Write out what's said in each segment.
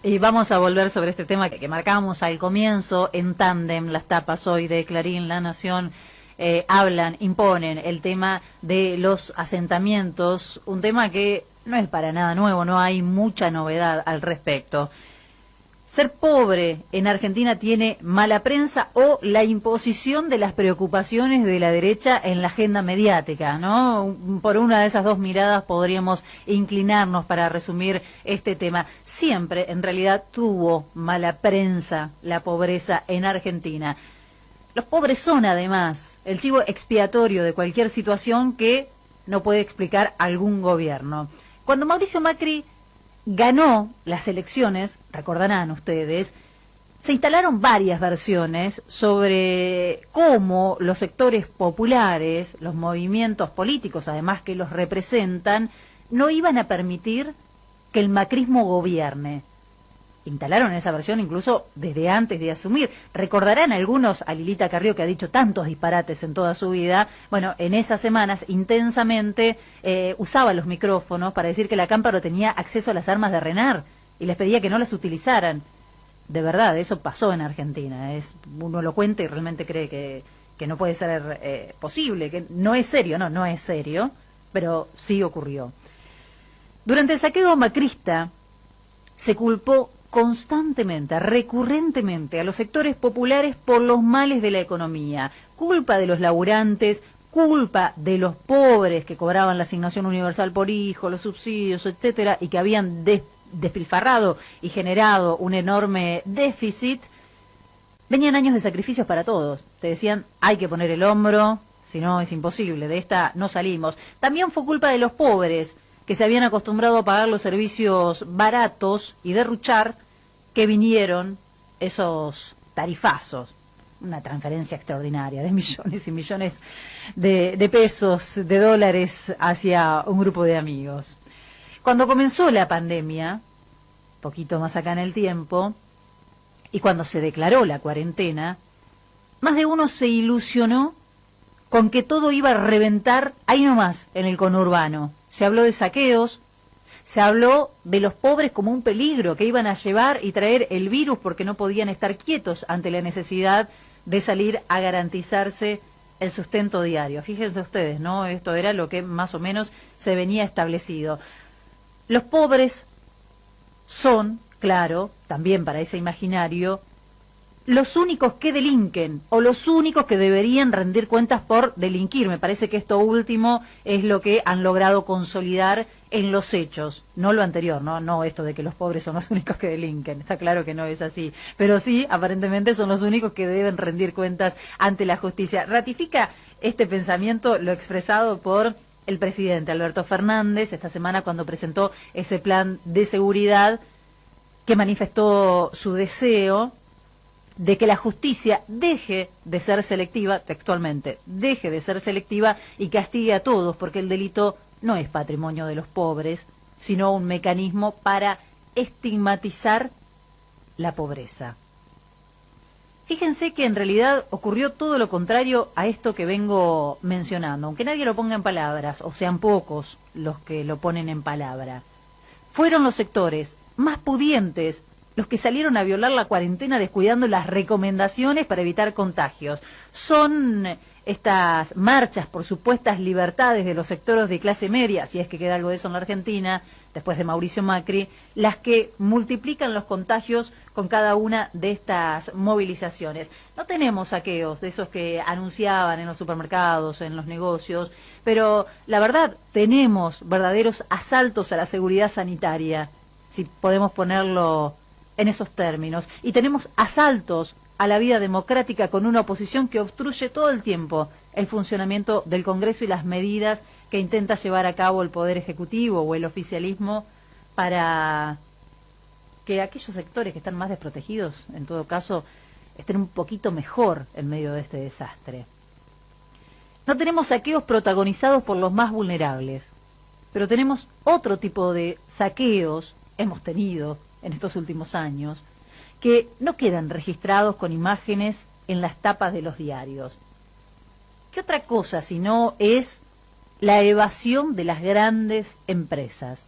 Y vamos a volver sobre este tema que marcábamos al comienzo en tándem. Las tapas hoy de Clarín, La Nación, hablan, imponen el tema de los asentamientos, un tema que no es para nada nuevo, no hay mucha novedad al respecto. Ser pobre en Argentina tiene mala prensa o la imposición de las preocupaciones de la derecha en la agenda mediática, ¿no? Por una de esas dos miradas podríamos inclinarnos para resumir este tema. Siempre, en realidad, tuvo mala prensa la pobreza en Argentina. Los pobres son, además, el chivo expiatorio de cualquier situación que no puede explicar algún gobierno. Cuando Mauricio Macri ganó las elecciones, recordarán ustedes, se instalaron varias versiones sobre cómo los sectores populares, los movimientos políticos, además que los representan, no iban a permitir que el macrismo gobierne. Instalaron esa versión incluso desde antes de asumir. Recordarán algunos a Lilita Carrió, que ha dicho tantos disparates en toda su vida. Bueno, en esas semanas intensamente usaba los micrófonos para decir que la Cámparo tenía acceso a las armas de Renar y les pedía que no las utilizaran. De verdad, eso pasó en Argentina. Uno lo cuenta y realmente cree que no puede ser posible, que no es serio, no es serio, pero sí ocurrió. Durante el saqueo macrista se culpó constantemente, recurrentemente a los sectores populares por los males de la economía, culpa de los laburantes, culpa de los pobres que cobraban la asignación universal por hijo, los subsidios, etcétera, y que habían despilfarrado y generado un enorme déficit. Venían años de sacrificios para todos. Te decían, hay que poner el hombro, si no es imposible, de esta no salimos. También fue culpa de los pobres, que se habían acostumbrado a pagar los servicios baratos y derruchar, que vinieron esos tarifazos, una transferencia extraordinaria de millones y millones de pesos, de dólares hacia un grupo de amigos. Cuando comenzó la pandemia, poquito más acá en el tiempo, y cuando se declaró la cuarentena, más de uno se ilusionó con que todo iba a reventar ahí nomás, en el conurbano. Se habló de saqueos, se habló de los pobres como un peligro, que iban a llevar y traer el virus porque no podían estar quietos ante la necesidad de salir a garantizarse el sustento diario. Fíjense ustedes, ¿no? Esto era lo que más o menos se venía establecido. Los pobres son, claro, también para ese imaginario, los únicos que delinquen o los únicos que deberían rendir cuentas por delinquir. Me parece que esto último es lo que han logrado consolidar en los hechos, no lo anterior, no esto de que los pobres son los únicos que delinquen, está claro que no es así, pero sí, aparentemente son los únicos que deben rendir cuentas ante la justicia. Ratifica este pensamiento lo expresado por el presidente Alberto Fernández esta semana cuando presentó ese plan de seguridad, que manifestó su deseo de que la justicia deje de ser selectiva, textualmente, deje de ser selectiva y castigue a todos, porque el delito no es patrimonio de los pobres, sino un mecanismo para estigmatizar la pobreza. Fíjense que en realidad ocurrió todo lo contrario a esto que vengo mencionando, aunque nadie lo ponga en palabras, o sean pocos los que lo ponen en palabra. Fueron los sectores más pudientes los que salieron a violar la cuarentena descuidando las recomendaciones para evitar contagios. Son estas marchas por supuestas libertades de los sectores de clase media, si es que queda algo de eso en la Argentina, después de Mauricio Macri, las que multiplican los contagios con cada una de estas movilizaciones. No tenemos saqueos de esos que anunciaban en los supermercados, en los negocios, pero la verdad tenemos verdaderos asaltos a la seguridad sanitaria, si podemos ponerlo en esos términos, y tenemos asaltos a la vida democrática con una oposición que obstruye todo el tiempo el funcionamiento del Congreso y las medidas que intenta llevar a cabo el Poder Ejecutivo o el oficialismo para que aquellos sectores que están más desprotegidos, en todo caso, estén un poquito mejor en medio de este desastre. No tenemos saqueos protagonizados por los más vulnerables, pero tenemos otro tipo de saqueos, hemos tenido en estos últimos años, que no quedan registrados con imágenes en las tapas de los diarios. ¿Qué otra cosa si no es la evasión de las grandes empresas?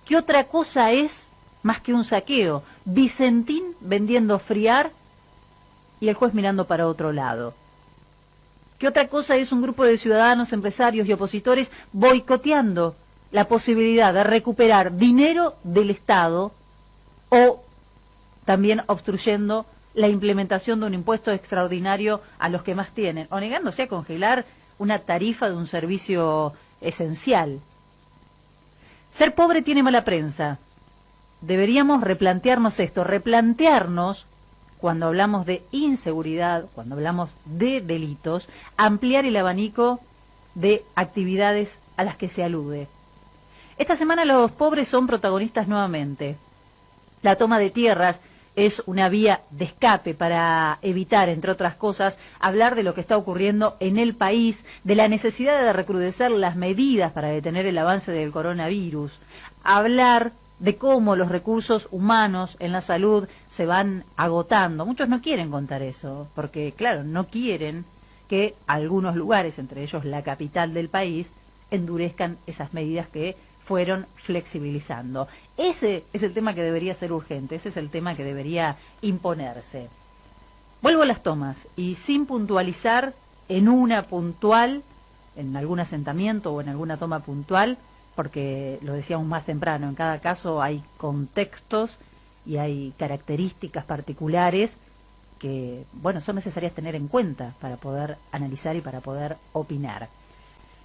¿Qué otra cosa es más que un saqueo. Vicentín vendiendo friar y el juez mirando para otro lado. ¿Qué otra cosa es un grupo de ciudadanos, empresarios y opositores boicoteando la posibilidad de recuperar dinero del Estado o también obstruyendo la implementación de un impuesto extraordinario a los que más tienen, o negándose a congelar una tarifa de un servicio esencial? Ser pobre tiene mala prensa. Deberíamos replantearnos esto, replantearnos, cuando hablamos de inseguridad, cuando hablamos de delitos, ampliar el abanico de actividades a las que se alude. Esta semana los pobres son protagonistas nuevamente. La toma de tierras es una vía de escape para evitar, entre otras cosas, hablar de lo que está ocurriendo en el país, de la necesidad de recrudecer las medidas para detener el avance del coronavirus, hablar de cómo los recursos humanos en la salud se van agotando. Muchos no quieren contar eso, porque, claro, no quieren que algunos lugares, entre ellos la capital del país, endurezcan esas medidas que fueron flexibilizando. Ese es el tema que debería ser urgente, ese es el tema que debería imponerse. Vuelvo a las tomas, y sin puntualizar en una puntual, en algún asentamiento o en alguna toma puntual, porque lo decíamos más temprano, en cada caso hay contextos y hay características particulares que, bueno, son necesarias tener en cuenta para poder analizar y para poder opinar.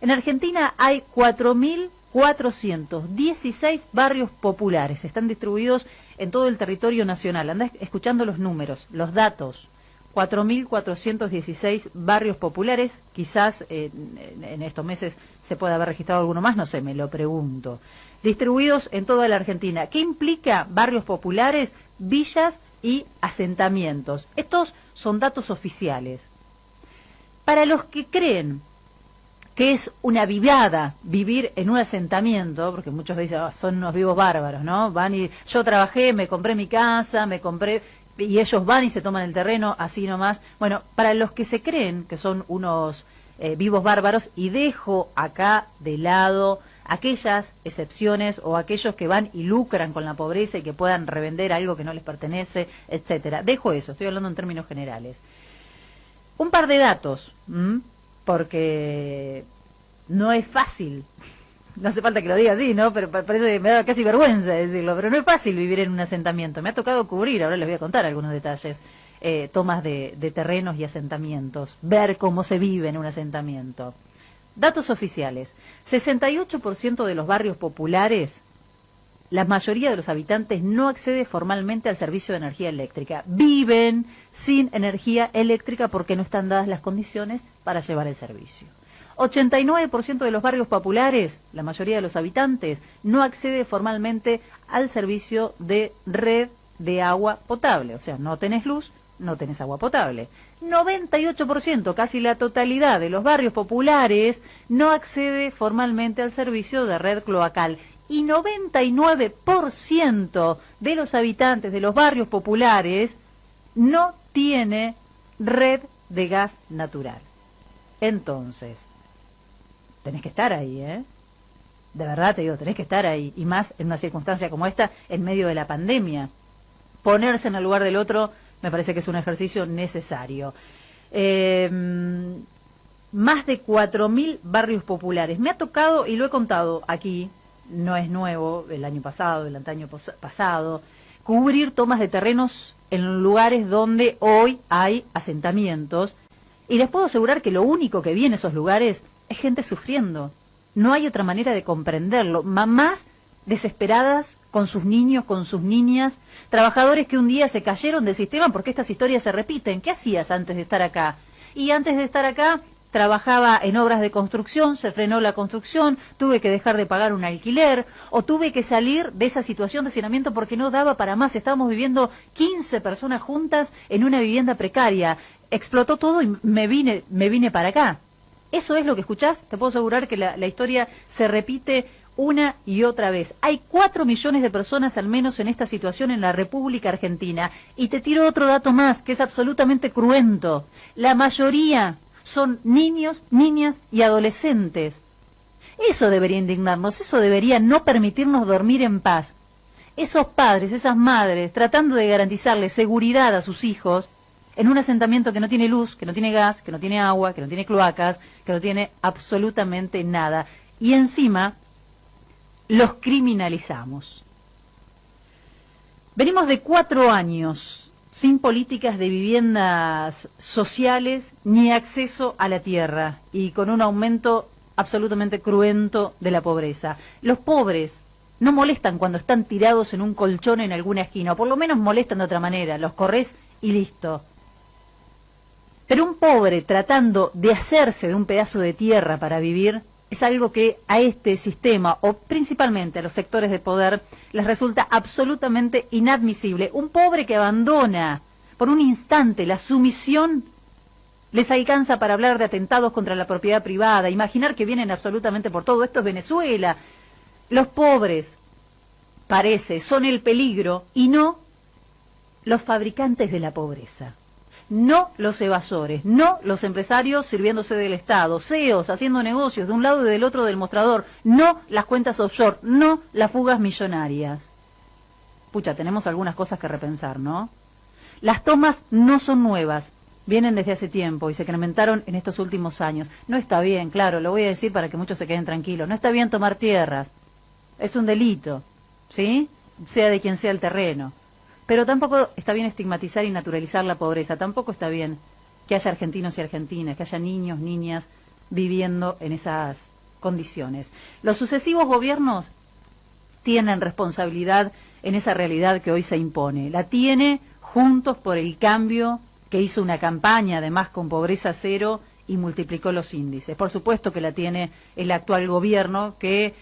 En Argentina hay 4.416 barrios populares, están distribuidos en todo el territorio nacional. Andá escuchando los números, los datos. 4.416 barrios populares, quizás en estos meses se puede haber registrado alguno más, no sé, me lo pregunto. Distribuidos en toda la Argentina. ¿Qué implica barrios populares, villas y asentamientos? Estos son datos oficiales. Para los que creen que es una vivada vivir en un asentamiento, porque muchos dicen, son unos vivos bárbaros, ¿no? Van y yo trabajé, me compré mi casa, y ellos van y se toman el terreno así nomás. Bueno, para los que se creen que son unos vivos bárbaros, y dejo acá de lado aquellas excepciones o aquellos que van y lucran con la pobreza y que puedan revender algo que no les pertenece, etcétera. Dejo eso, estoy hablando en términos generales. Un par de datos, porque no es fácil. No hace falta que lo diga así, ¿no? Pero parece que me da casi vergüenza decirlo, pero no es fácil vivir en un asentamiento. Me ha tocado cubrir, ahora les voy a contar algunos detalles, tomas de terrenos y asentamientos, ver cómo se vive en un asentamiento. Datos oficiales: 68% de los barrios populares, la mayoría de los habitantes no accede formalmente al servicio de energía eléctrica. Viven sin energía eléctrica porque no están dadas las condiciones para llevar el servicio. 89% de los barrios populares, la mayoría de los habitantes, no accede formalmente al servicio de red de agua potable. O sea, no tenés luz, no tenés agua potable. 98%, casi la totalidad de los barrios populares, no accede formalmente al servicio de red cloacal. Y 99% de los habitantes de los barrios populares no tiene red de gas natural. Entonces, tenés que estar ahí, ¿eh? De verdad te digo, tenés que estar ahí, y más en una circunstancia como esta, en medio de la pandemia. Ponerse en el lugar del otro me parece que es un ejercicio necesario. Más de 4.000 barrios populares. Me ha tocado, y lo he contado aquí, no es nuevo, el año pasado, el antaño pasado, cubrir tomas de terrenos en lugares donde hoy hay asentamientos, y les puedo asegurar que lo único que vi en esos lugares es gente sufriendo. No hay otra manera de comprenderlo. Mamás desesperadas con sus niños, con sus niñas, trabajadores que un día se cayeron del sistema porque estas historias se repiten. ¿Qué hacías antes de estar acá? Y antes de estar acá trabajaba en obras de construcción, se frenó la construcción, tuve que dejar de pagar un alquiler, o tuve que salir de esa situación de hacinamiento porque no daba para más. Estábamos viviendo 15 personas juntas en una vivienda precaria. Explotó todo y me vine para acá. Eso es lo que escuchás. Te puedo asegurar que la historia se repite una y otra vez. Hay 4 millones de personas al menos en esta situación en la República Argentina. Y te tiro otro dato más que es absolutamente cruento. La mayoría son niños, niñas y adolescentes. Eso debería indignarnos, eso debería no permitirnos dormir en paz. esos padres, esas madres, tratando de garantizarle seguridad a sus hijos en un asentamiento que no tiene luz, que no tiene gas, que no tiene agua, que no tiene cloacas, que no tiene absolutamente nada. Y encima los criminalizamos. Venimos de 4 años sin políticas de viviendas sociales ni acceso a la tierra y con un aumento absolutamente cruento de la pobreza. Los pobres no molestan cuando están tirados en un colchón en alguna esquina, o por lo menos molestan de otra manera, los corres y listo. Pero un pobre tratando de hacerse de un pedazo de tierra para vivir es algo que a este sistema, o principalmente a los sectores de poder, les resulta absolutamente inadmisible. Un pobre que abandona por un instante la sumisión les alcanza para hablar de atentados contra la propiedad privada, imaginar que vienen absolutamente por todo. Esto es Venezuela. Los pobres, parece, son el peligro y no los fabricantes de la pobreza. No los evasores, no los empresarios sirviéndose del Estado, CEOs haciendo negocios de un lado y del otro del mostrador, no las cuentas offshore, no las fugas millonarias. Pucha, tenemos algunas cosas que repensar, ¿no? Las tomas no son nuevas, vienen desde hace tiempo y se incrementaron en estos últimos años. No está bien, claro, lo voy a decir para que muchos se queden tranquilos, no está bien tomar tierras, es un delito, ¿sí? Sea de quien sea el terreno. Pero tampoco está bien estigmatizar y naturalizar la pobreza. Tampoco está bien que haya argentinos y argentinas, que haya niños, niñas viviendo en esas condiciones. Los sucesivos gobiernos tienen responsabilidad en esa realidad que hoy se impone. La tiene Juntos por el Cambio, que hizo una campaña además con pobreza cero y multiplicó los índices. Por supuesto que la tiene el actual gobierno, que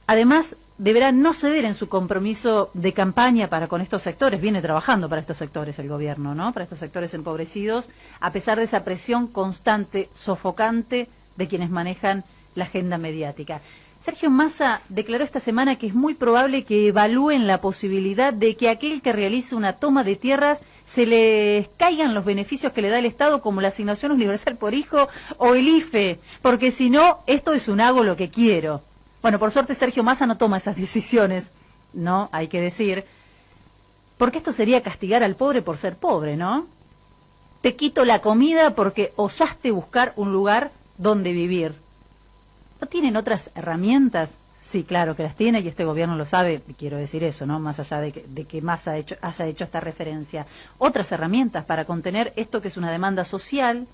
además deberá no ceder en su compromiso de campaña para con estos sectores. Viene trabajando para estos sectores el gobierno, ¿no? Para estos sectores empobrecidos, a pesar de esa presión constante, sofocante de quienes manejan la agenda mediática. Sergio Massa declaró esta semana que es muy probable que evalúen la posibilidad de que aquel que realice una toma de tierras se les caigan los beneficios que le da el Estado, como la asignación universal por hijo o el IFE, porque si no, esto es un hago lo que quiero. Bueno, por suerte Sergio Massa no toma esas decisiones, ¿no? Hay que decir, porque esto sería castigar al pobre por ser pobre, ¿no? Te quito la comida porque osaste buscar un lugar donde vivir. ¿No tienen otras herramientas? Sí, claro que las tiene y este gobierno lo sabe, quiero decir eso, ¿no? Más allá de que Massa haya hecho esta referencia. Otras herramientas para contener esto que es una demanda social,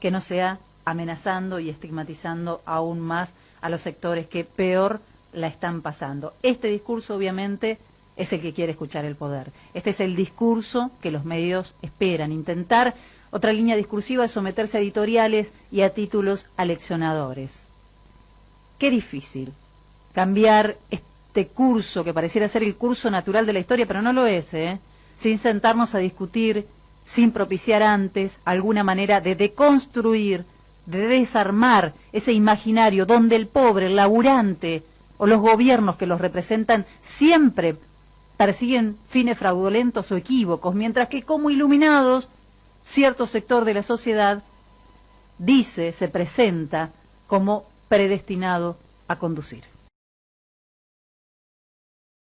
que no sea amenazando y estigmatizando aún más a los sectores que peor la están pasando. Este discurso, obviamente, es el que quiere escuchar el poder. Este es el discurso que los medios esperan. Intentar otra línea discursiva es someterse a editoriales y a títulos aleccionadores. Qué difícil cambiar este curso que pareciera ser el curso natural de la historia, pero no lo es, sin sentarnos a discutir, sin propiciar antes alguna manera de deconstruir, de desarmar ese imaginario donde el pobre, el laburante o los gobiernos que los representan siempre persiguen fines fraudulentos o equívocos, mientras que como iluminados, cierto sector de la sociedad se presenta como predestinado a conducir.